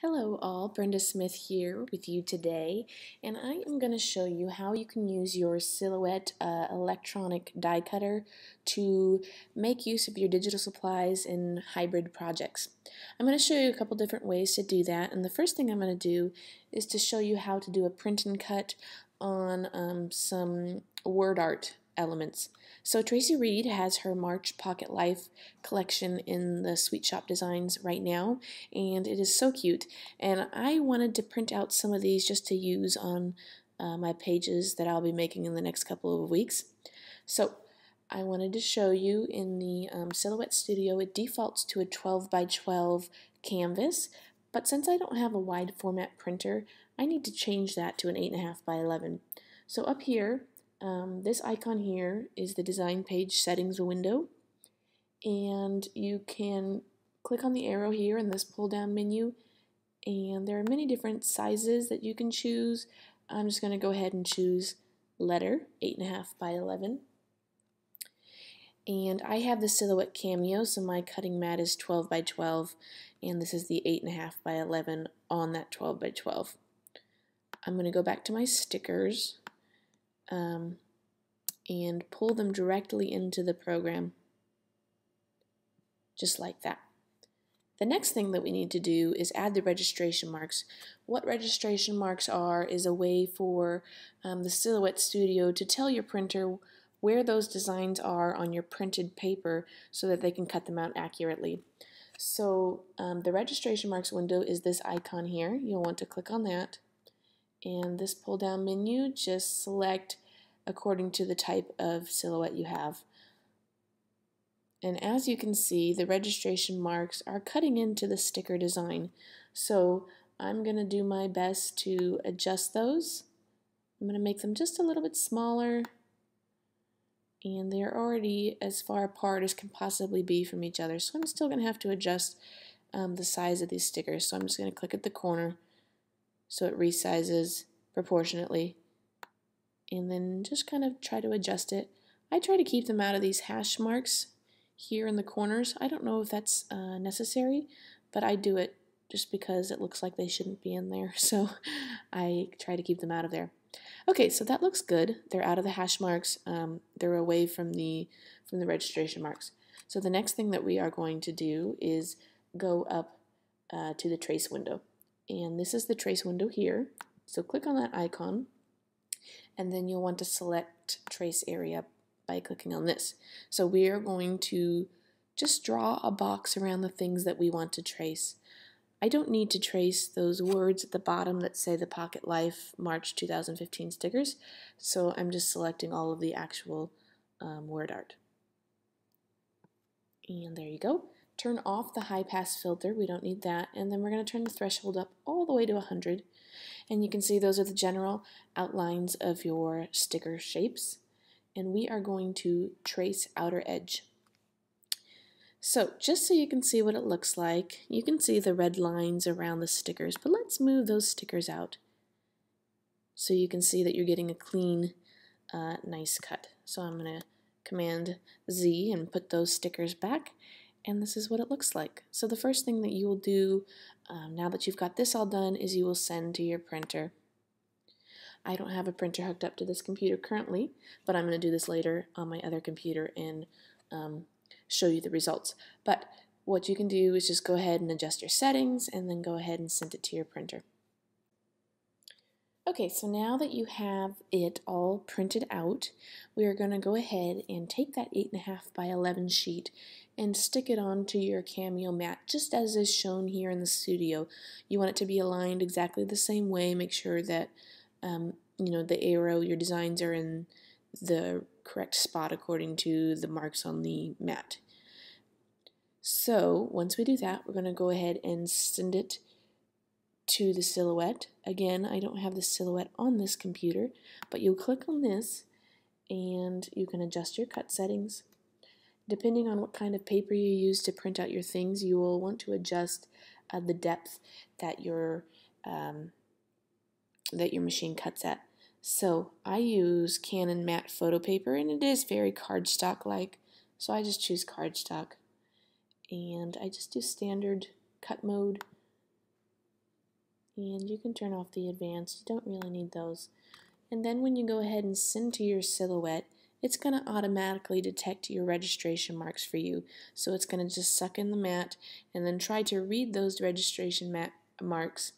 Hello all, Brenda Smith here with you today, and I am going to show you how you can use your Silhouette electronic die cutter to make use of your digital supplies in hybrid projects. I'm going to show you a couple different ways to do that, and the first thing I'm going to do is to show you how to do a print and cut on some word art elements. So Tracy Reed has her March Pocket Life collection in the Sweet Shop Designs right now, and it is so cute. And I wanted to print out some of these just to use on my pages that I'll be making in the next couple of weeks. So I wanted to show you in the Silhouette Studio, it defaults to a 12 by 12 canvas, but since I don't have a wide format printer, I need to change that to an 8.5 by 11. So up here, this icon here is the design page settings window, and you can click on the arrow here in this pull down menu, and there are many different sizes that you can choose. I'm just going to go ahead and choose letter 8.5 by 11. And I have the Silhouette Cameo, so my cutting mat is 12 by 12, and this is the 8.5 by 11 on that 12 by 12. I'm going to go back to my stickers and pull them directly into the program, just like that. The next thing that we need to do is add the registration marks. What registration marks are is a way for the Silhouette Studio to tell your printer where those designs are on your printed paper so that they can cut them out accurately. So the registration marks window is this icon here. You'll want to click on that, and this pull down menu, just select according to the type of silhouette you have. And as you can see, the registration marks are cutting into the sticker design. So I'm going to do my best to adjust those. I'm going to make them just a little bit smaller, and they're already as far apart as can possibly be from each other. So I'm still going to have to adjust the size of these stickers. So I'm just going to click at the corner so it resizes proportionately, and then just kind of try to adjust it. I try to keep them out of these hash marks here in the corners. I don't know if that's necessary, but I do it just because it looks like they shouldn't be in there, so I try to keep them out of there. Okay, so that looks good. They're out of the hash marks. They're away from the registration marks. So the next thing that we are going to do is go up to the trace window, and this is the trace window here. So click on that icon, and then you'll want to select trace area by clicking on this. So we are going to just draw a box around the things that we want to trace. I don't need to trace those words at the bottom that say the Pocket Life March 2015 stickers, so I'm just selecting all of the actual word art. And there you go. Turn off the high pass filter, we don't need that, and then we're going to turn the threshold up all the way to 100, and you can see those are the general outlines of your sticker shapes, and we are going to trace outer edge. So just so you can see what it looks like, you can see the red lines around the stickers, but let's move those stickers out so you can see that you're getting a clean, nice cut. So I'm going to Command Z and put those stickers back, and this is what it looks like. So the first thing that you will do now that you've got this all done is you will send to your printer. I don't have a printer hooked up to this computer currently, but I'm going to do this later on my other computer and show you the results. But what you can do is just go ahead and adjust your settings and then go ahead and send it to your printer. Okay, so now that you have it all printed out, we are going to go ahead and take that 8.5 by 11 sheet and stick it onto your Cameo mat, just as is shown here in the studio. You want it to be aligned exactly the same way. Make sure that the arrow, your designs are in the correct spot according to the marks on the mat. So once we do that, we're going to go ahead and send it to the silhouette. Again, I don't have the silhouette on this computer, but you'll click on this and you can adjust your cut settings. Depending on what kind of paper you use to print out your things, you will want to adjust the depth that your machine cuts at. So I use Canon matte photo paper, and it is very cardstock like, so I just choose cardstock, and I just do standard cut mode. And you can turn off the advanced, you don't really need those. And then when you go ahead and center your silhouette, it's going to automatically detect your registration marks for you. So it's going to just suck in the mat and then try to read those registration marks,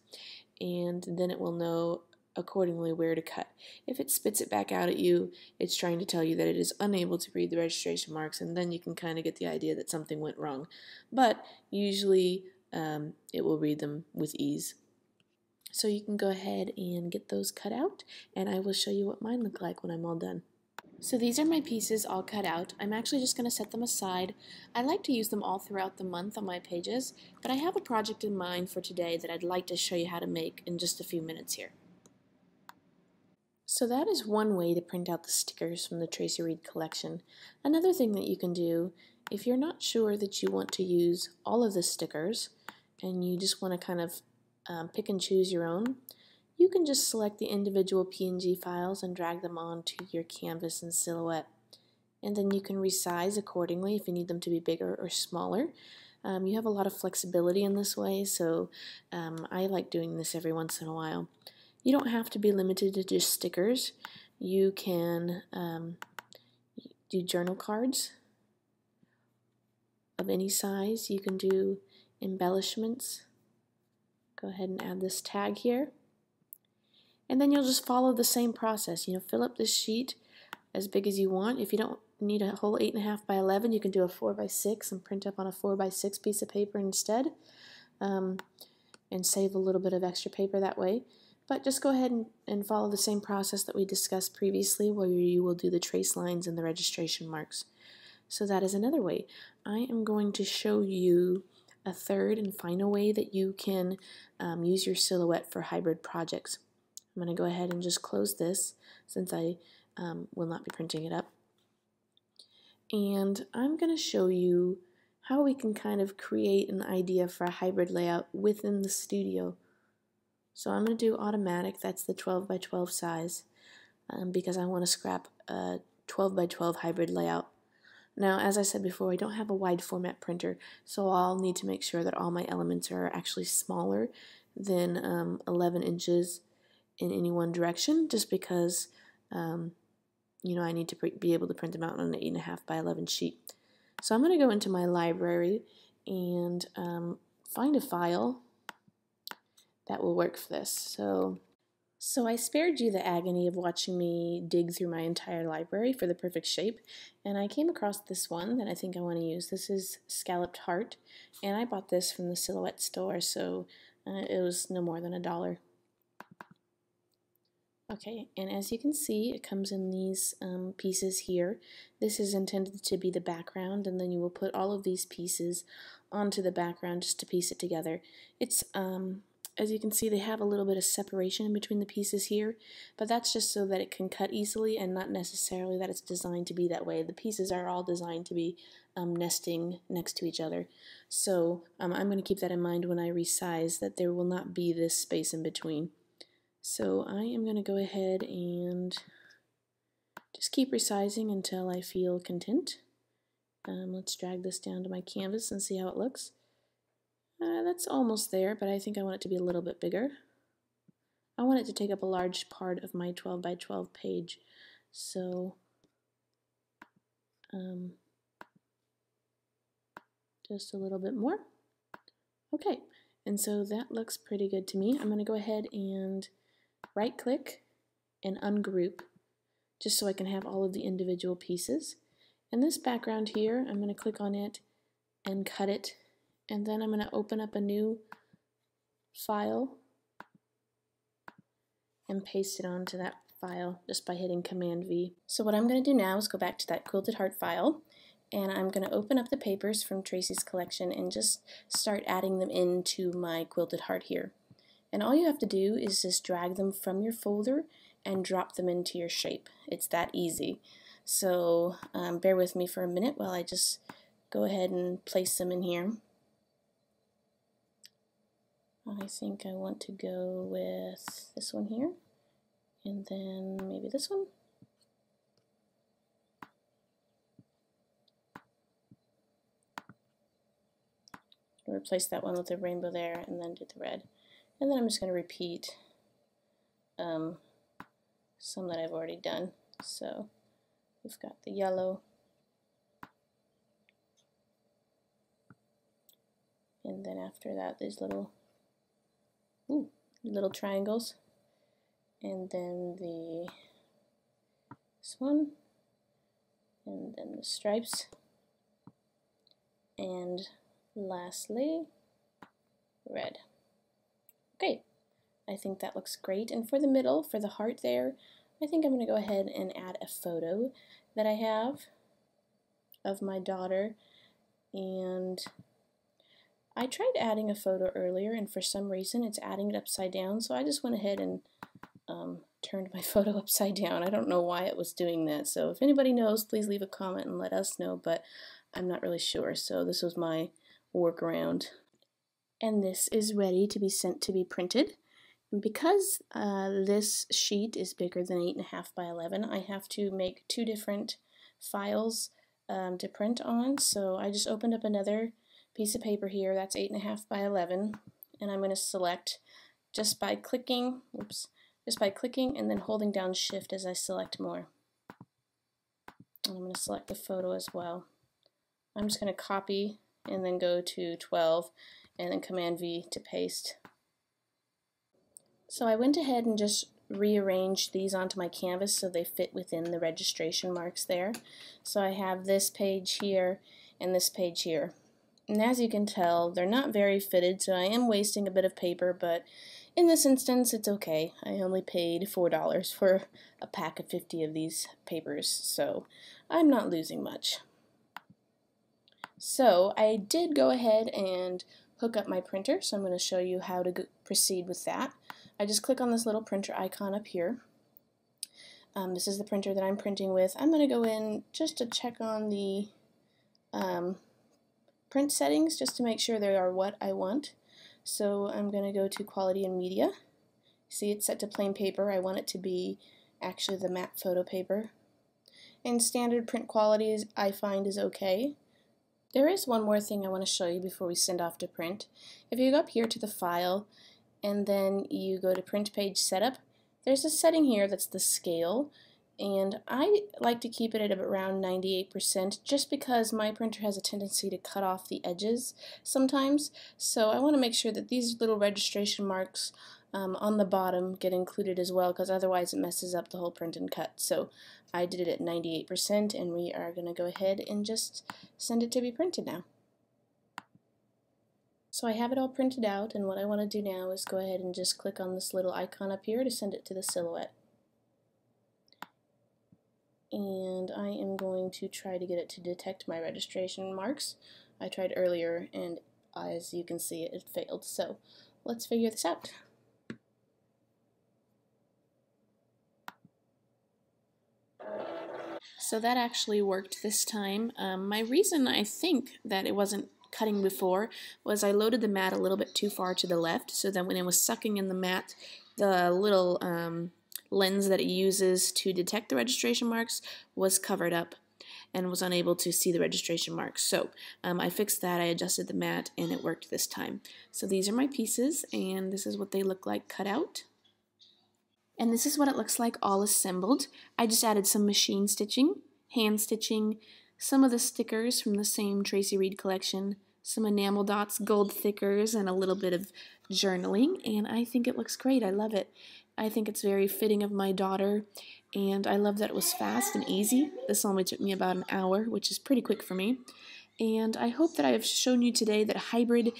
and then it will know accordingly where to cut. If it spits it back out at you, it's trying to tell you that it is unable to read the registration marks, and then you can kind of get the idea that something went wrong. But usually it will read them with ease. So you can go ahead and get those cut out, and I will show you what mine look like when I'm all done. So these are my pieces all cut out. I'm actually just going to set them aside. I like to use them all throughout the month on my pages, but I have a project in mind for today that I'd like to show you how to make in just a few minutes here. So that is one way to print out the stickers from the Tracy Reed collection. Another thing that you can do, if you're not sure that you want to use all of the stickers and you just want to kind of pick and choose your own, you can just select the individual PNG files and drag them onto your canvas and silhouette. And then you can resize accordingly if you need them to be bigger or smaller. You have a lot of flexibility in this way, so I like doing this every once in a while. You don't have to be limited to just stickers. You can do journal cards of any size. You can do embellishments. Go ahead and add this tag here. And then you'll just follow the same process. Fill up this sheet as big as you want. If you don't need a whole 8.5 by 11, you can do a 4 by 6 and print up on a 4 by 6 piece of paper instead, and save a little bit of extra paper that way. But just go ahead and follow the same process that we discussed previously, where you will do the trace lines and the registration marks. So that is another way. I am going to show you a third and final way that you can use your silhouette for hybrid projects. I'm going to go ahead and just close this since I will not be printing it up. And I'm going to show you how we can kind of create an idea for a hybrid layout within the studio. So I'm going to do automatic, that's the 12 by 12 size, because I want to scrap a 12 by 12 hybrid layout. Now, as I said before, I don't have a wide format printer, so I'll need to make sure that all my elements are actually smaller than 11 inches in any one direction, just because I need to be able to print them out on an 8.5 by 11 sheet. So I'm going to go into my library and find a file that will work for this. So I spared you the agony of watching me dig through my entire library for the perfect shape, and I came across this one that I think I want to use. This is Scalloped Heart, and I bought this from the Silhouette store, so it was no more than $1. Okay, and as you can see, it comes in these pieces here. This is intended to be the background, and then you will put all of these pieces onto the background just to piece it together. It's as you can see, they have a little bit of separation in between the pieces here, but that's just so that it can cut easily and not necessarily that it's designed to be that way. The pieces are all designed to be nesting next to each other. So I'm going to keep that in mind when I resize, that there will not be this space in between. So I am going to go ahead and just keep resizing until I feel content. Let's drag this down to my canvas and see how it looks. That's almost there, but I think I want it to be a little bit bigger. I want it to take up a large part of my 12 by 12 page. So just a little bit more. Okay, and so that looks pretty good to me. I'm going to go ahead and right click and ungroup, just so I can have all of the individual pieces. And this background here, I'm going to click on it and cut it, and then I'm going to open up a new file and paste it onto that file just by hitting Command V. So what I'm going to do now is go back to that Quilted Heart file, and I'm going to open up the papers from Tracy's collection and just start adding them into my Quilted Heart here. And all you have to do is just drag them from your folder and drop them into your shape. It's that easy. So bear with me for a minute while I just go ahead and place them in here. I think I want to go with this one here, and then maybe this one. Replace that one with the rainbow there, and then do the red. And then I'm just going to repeat some that I've already done. So we've got the yellow, and then after that these little triangles, and then this one, and then the stripes, and lastly red. Okay, I think that looks great. And for the middle, for the heart there, I think I'm going to go ahead and add a photo that I have of my daughter. And I tried adding a photo earlier, and for some reason it's adding it upside down, so I just went ahead and turned my photo upside down. I don't know why it was doing that, so if anybody knows, please leave a comment and let us know, but I'm not really sure, so this was my workaround. And this is ready to be sent to be printed. And because this sheet is bigger than 8.5 by 11, I have to make 2 different files to print on. So I just opened up another piece of paper here that's 8.5 by 11, and I'm going to select just by clicking, and then holding down Shift as I select more. And I'm going to select the photo as well. I'm just going to copy and then go to 12 and then Command V to paste. So I went ahead and just rearranged these onto my canvas so they fit within the registration marks there. So I have this page here and this page here. And as you can tell, they're not very fitted, so I am wasting a bit of paper, but in this instance it's okay. I only paid $4 for a pack of 50 of these papers, so I'm not losing much. So I did go ahead and hook up my printer, so I'm going to show you how to proceed with that. I just click on this little printer icon up here. This is the printer that I'm printing with. I'm going to go in just to check on the print settings just to make sure they are what I want. So I'm going to go to Quality and Media. See, it's set to plain paper. I want it to be actually the matte photo paper. And standard print quality I find is okay. There is one more thing I want to show you before we send off to print. If you go up here to the file and then you go to print page setup, there's a setting here that's the scale, and I like to keep it at around 98% just because my printer has a tendency to cut off the edges sometimes, so I want to make sure that these little registration marks on the bottom get included as well, because otherwise it messes up the whole print and cut. So I did it at 98%, and we are going to go ahead and just send it to be printed now. So I have it all printed out, and what I want to do now is go ahead and just click on this little icon up here to send it to the silhouette. And I am going to try to get it to detect my registration marks. I tried earlier, and as you can see, it failed. So let's figure this out. So that actually worked this time. My reason I think that it wasn't cutting before was I loaded the mat a little bit too far to the left, so that when it was sucking in the mat, the little lens that it uses to detect the registration marks was covered up and was unable to see the registration marks. So I fixed that, I adjusted the mat, and it worked this time. So these are my pieces, and this is what they look like cut out. And this is what it looks like all assembled. I just added some machine stitching, hand stitching, some of the stickers from the same Tracy Reed collection, some enamel dots, gold thickers, and a little bit of journaling, and I think it looks great. I love it. I think it's very fitting of my daughter, and I love that it was fast and easy. This only took me about an hour, which is pretty quick for me. And I hope that I have shown you today that hybrid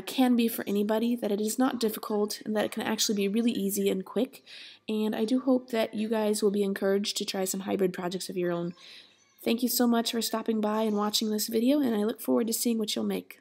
can be for anybody, that it is not difficult, and that it can actually be really easy and quick. And I do hope that you guys will be encouraged to try some hybrid projects of your own. Thank you so much for stopping by and watching this video, and I look forward to seeing what you'll make.